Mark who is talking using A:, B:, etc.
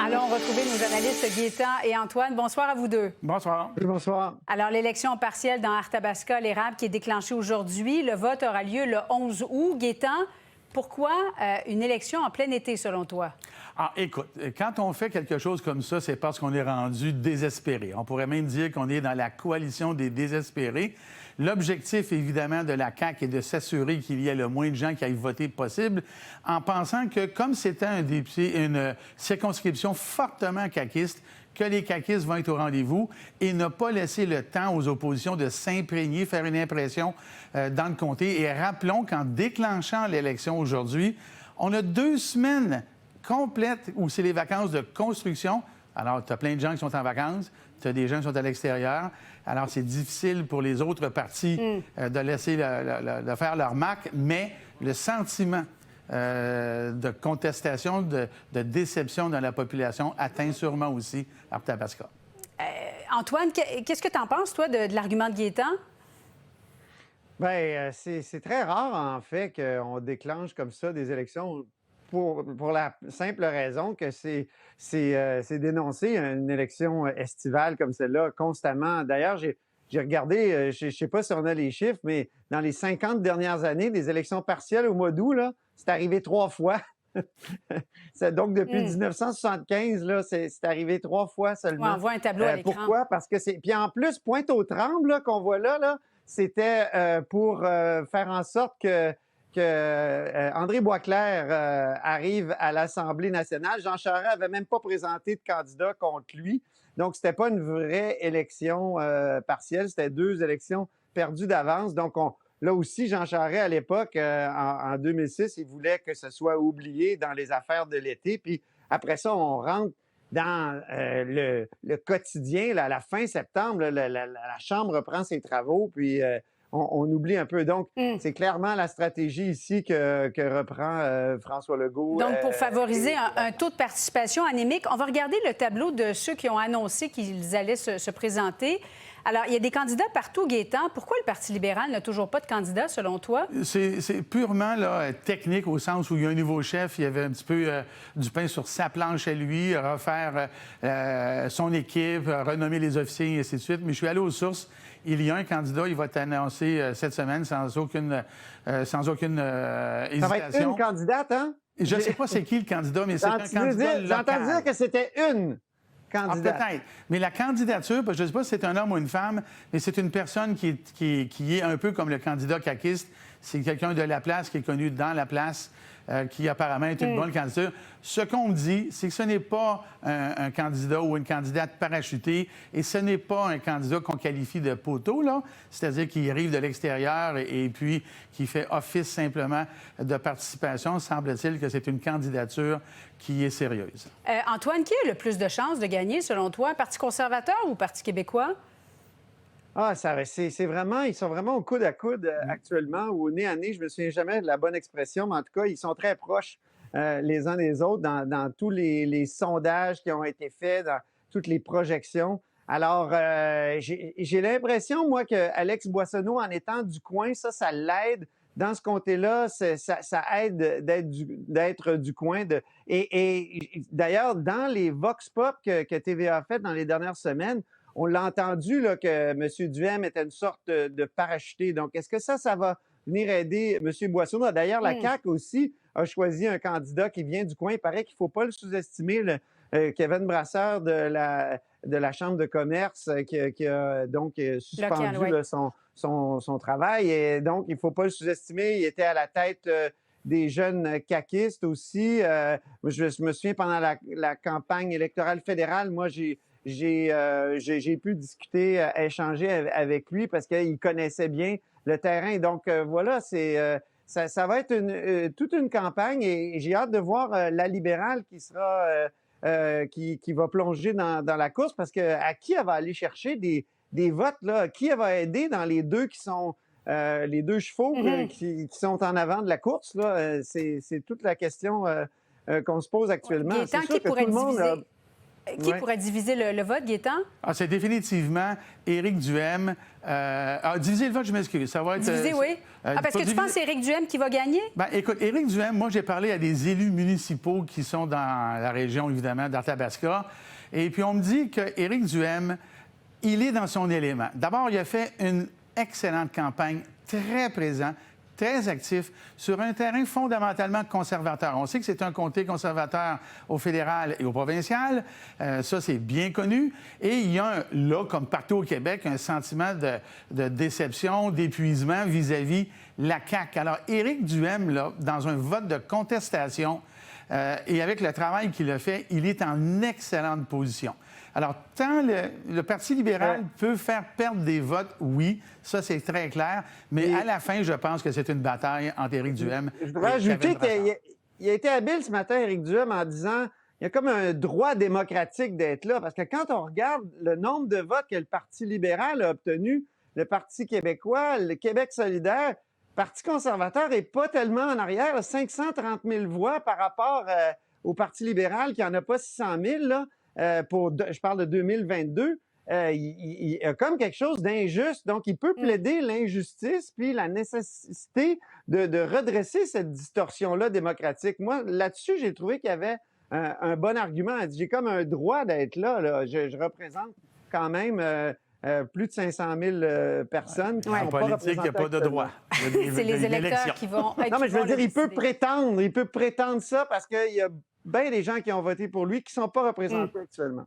A: Allons retrouver nos analystes Gaétan et Antoine. Bonsoir à vous deux.
B: Bonsoir.
C: Oui, bonsoir.
A: Alors, l'élection partielle dans Arthabasca, l'érable qui est déclenchée aujourd'hui. Le vote aura lieu le 11 août. Gaétan, pourquoi une élection en plein été, selon toi?
B: Ah, écoute, quand on fait quelque chose comme ça, c'est parce qu'on est rendu désespéré. On pourrait même dire qu'on est dans la coalition des désespérés. L'objectif, évidemment, de la CAQ est de s'assurer qu'il y ait le moins de gens qui aillent voter possible, en pensant que, comme c'était une circonscription fortement caquiste, que les caquistes vont être au rendez-vous et ne pas laisser le temps aux oppositions de s'imprégner, faire une impression dans le comté. Et rappelons qu'en déclenchant l'élection aujourd'hui, on a 2 semaines complètes où c'est les vacances de construction. Alors, tu as plein de gens qui sont en vacances, tu as des gens qui sont à l'extérieur. Alors, c'est difficile pour les autres partis de laisser de faire leur marque, mais le sentiment de contestation, de déception dans la population atteint sûrement aussi Arthabasca.
A: Antoine, qu'est-ce que tu en penses, toi, de l'argument de Gaétan?
C: Bien, c'est très rare, en fait, qu'on déclenche comme ça des élections pour la simple raison que c'est dénoncer une élection estivale comme celle-là constamment. D'ailleurs, j'ai regardé, je ne sais pas si on a les chiffres, mais dans les 50 dernières années, des élections partielles au mois d'août, là, c'est arrivé 3 fois. Donc, depuis 1975, là, c'est arrivé 3 fois seulement.
A: Ouais, on voit un tableau à l'écran.
C: Pourquoi? Parce que c'est... Puis en plus, Pointe-aux-Trembles, là, qu'on voit là, c'était pour faire en sorte que André Boisclair arrive à l'Assemblée nationale. Jean Charest avait même pas présenté de candidat contre lui. Donc, c'était pas une vraie élection partielle. C'était 2 élections perdues d'avance. Donc, là aussi, Jean Charest, à l'époque, en 2006, il voulait que ce soit oublié dans les affaires de l'été. Puis après ça, on rentre dans le quotidien. Là, à la fin septembre, là, la Chambre reprend ses travaux, puis on oublie un peu. Donc, c'est clairement la stratégie ici que reprend François Legault.
A: Donc, pour favoriser un taux de participation anémique, on va regarder le tableau de ceux qui ont annoncé qu'ils allaient se présenter. Alors, il y a des candidats partout, Gaétan. Pourquoi le Parti libéral n'a toujours pas de candidat, selon toi?
B: C'est purement là, technique, au sens où il y a un nouveau chef, il y avait un petit peu du pain sur sa planche à lui, refaire son équipe, renommer les officiers, et ainsi de suite. Mais je suis allé aux sources. Il y a un candidat, il va être annoncé cette semaine sans aucune hésitation.
C: Ça va être une candidate, hein?
B: Je ne sais pas c'est qui le candidat, mais c'est un candidat local.
C: J'entends dire que c'était une candidate.
B: Ah, peut-être. Mais la candidature, je ne sais pas si c'est un homme ou une femme, mais c'est une personne qui est un peu comme le candidat caquiste. C'est quelqu'un de la place, qui est connu dans la place, qui apparemment est une bonne candidature. Ce qu'on me dit, c'est que ce n'est pas un candidat ou une candidate parachutée et ce n'est pas un candidat qu'on qualifie de poteau, là, c'est-à-dire qui arrive de l'extérieur et puis qui fait office simplement de participation. Semble-t-il que c'est une candidature qui est sérieuse.
A: Antoine, qui a le plus de chances de gagner, selon toi? Parti conservateur ou Parti québécois?
C: Ah, c'est vraiment, ils sont vraiment au coude à coude actuellement, ou nez à nez, je me souviens jamais de la bonne expression, mais en tout cas, ils sont très proches les uns des autres dans tous les sondages qui ont été faits, dans toutes les projections. Alors, j'ai l'impression, moi, que Alex Boissonnault, en étant du coin, ça l'aide. Dans ce comté-là, ça aide d'être du coin. Et d'ailleurs, dans les Vox Pop que TVA a fait dans les dernières semaines, on l'a entendu là, que M. Duhem était une sorte de parachuté. Donc, est-ce que ça va venir aider M. Boissonnault? D'ailleurs, la CAQ aussi a choisi un candidat qui vient du coin. Il paraît qu'il ne faut pas le sous-estimer, Kevin Brasseur de la Chambre de commerce qui a donc suspendu là, son travail. Et donc, il ne faut pas le sous-estimer. Il était à la tête des jeunes caquistes aussi. Je me souviens, pendant la campagne électorale fédérale, moi, j'ai pu discuter, échanger avec lui parce qu'il connaissait bien le terrain. Donc, voilà, ça va être toute une campagne et j'ai hâte de voir la libérale qui va plonger dans la course parce que à qui elle va aller chercher des votes, là? Qui elle va aider dans les deux qui sont les 2 chevaux qui sont en avant de la course, là? C'est toute la question qu'on se pose actuellement.
A: Gaétan,
C: C'est sûr
A: qui
C: que
A: pourrait
C: tout le monde
A: diviser? Qui
C: Ouais.
A: pourrait diviser le vote, Gaétan?
B: Ah, c'est définitivement Éric Duhaime. Diviser le vote, je m'excuse. Ça va être.
A: Diviser, oui. Parce que tu penses que c'est Éric Duhaime qui va gagner?
B: Ben, écoute, Éric Duhaime, moi, j'ai parlé à des élus municipaux qui sont dans la région, évidemment, d'Arthabasca. Et puis, on me dit qu'Éric Duhaime, il est dans son élément. D'abord, il a fait une excellente campagne, très présent, très actif, sur un terrain fondamentalement conservateur. On sait que c'est un comté conservateur au fédéral et au provincial. Ça, c'est bien connu. Et il y a, là, comme partout au Québec, un sentiment de déception, d'épuisement vis-à-vis la CAQ. Alors, Éric Duhaime, là, dans un vote de contestation, et avec le travail qu'il a fait, il est en excellente position. Alors, tant le Parti libéral peut faire perdre des votes, oui, ça c'est très clair, mais à la fin, je pense que c'est une bataille entre Éric Duhaime
C: Je voudrais
B: et
C: ajouter
B: Kevin Brassard.
C: qu'il a été habile ce matin, Éric Duhaime, en disant il y a comme un droit démocratique d'être là. Parce que quand on regarde le nombre de votes que le Parti libéral a obtenu, le Parti québécois, le Québec solidaire, le Parti conservateur n'est pas tellement en arrière, là, 530 000 voix par rapport au Parti libéral qui n'en a pas 600 000, là, je parle de 2022. Il y a comme quelque chose d'injuste. Donc, il peut plaider l'injustice puis la nécessité de redresser cette distorsion-là démocratique. Moi, là-dessus, j'ai trouvé qu'il y avait un bon argument. Il dit, j'ai comme un droit d'être là. Là. Je représente quand même plus de 500 000 personnes qui
B: En
C: sont pas
B: politique, il n'y a pas de droit. Il y a
A: C'est
B: des-
A: les
B: il y a des
A: électeurs
B: élections.
A: qui vont.
C: Non, mais je veux dire, il peut
A: prétendre.
C: prétendre. Il peut prétendre ça parce qu'il y a bien des gens qui ont voté pour lui qui ne sont pas représentés actuellement.